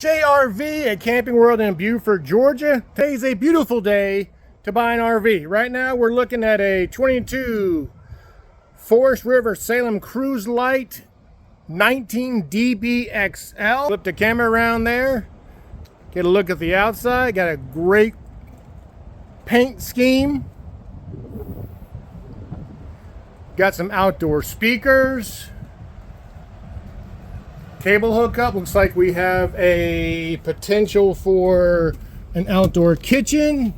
JRV at Camping World in Buford, Georgia. Today's a beautiful day to buy an RV. Right now we're looking at a 22 Forest River Salem Cruise Lite 19DBXL. Flip the camera around there. Get a look at the outside. Got a great paint scheme. Got some outdoor speakers. Cable hookup. Looks like we have a potential for an outdoor kitchen.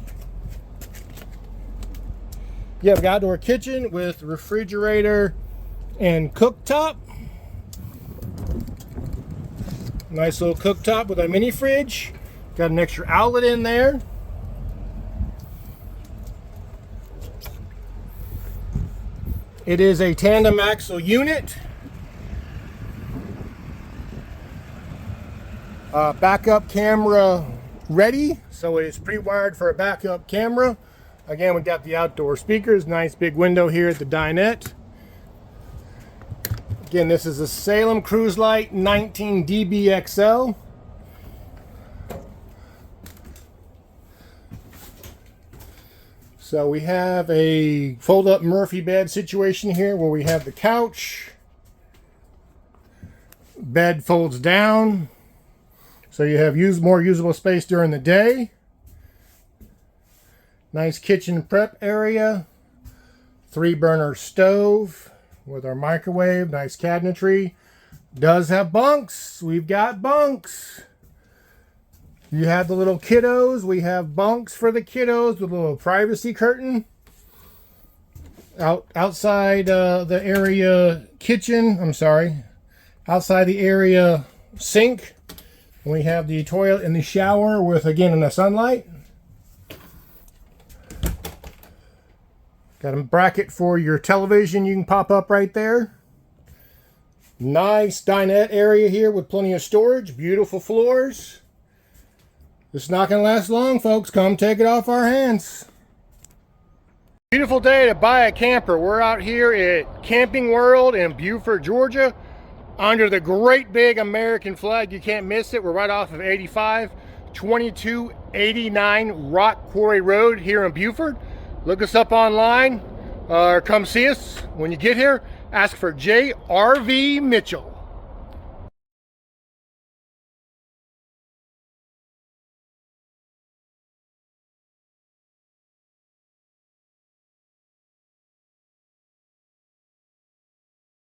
You have an outdoor kitchen with refrigerator and cooktop. Nice little cooktop with a mini fridge. Got an extra outlet in there. It is a tandem axle unit. Backup camera ready, so it is pre-wired for a backup camera. Again, we got the outdoor speakers, nice big window here at the dinette. Again, this is a Salem Cruise Lite 19DBXL. So we have a fold-up Murphy bed situation here where we have the couch. Bed folds down. So you have more usable space during the day. Nice kitchen prep area. 3-burner stove with our microwave. Nice cabinetry. Does have bunks. We've got bunks. You have the little kiddos. We have bunks for the kiddos with a little privacy curtain. Outside the area kitchen. I'm sorry. Outside the area sink. We have the toilet and the shower with, again, in the sunlight. Got a bracket for your television you can pop up right there. Nice dinette area here with plenty of storage. Beautiful floors. This is not going to last long, folks. Come take it off our hands. Beautiful day to buy a camper. We're out here at Camping World in Buford, Georgia, under the great big American flag. You can't miss it. We're right off of 85, 2289 Rock Quarry Road here in Buford. Look us up online or come see us. When you get here, ask for JRV Mitchell.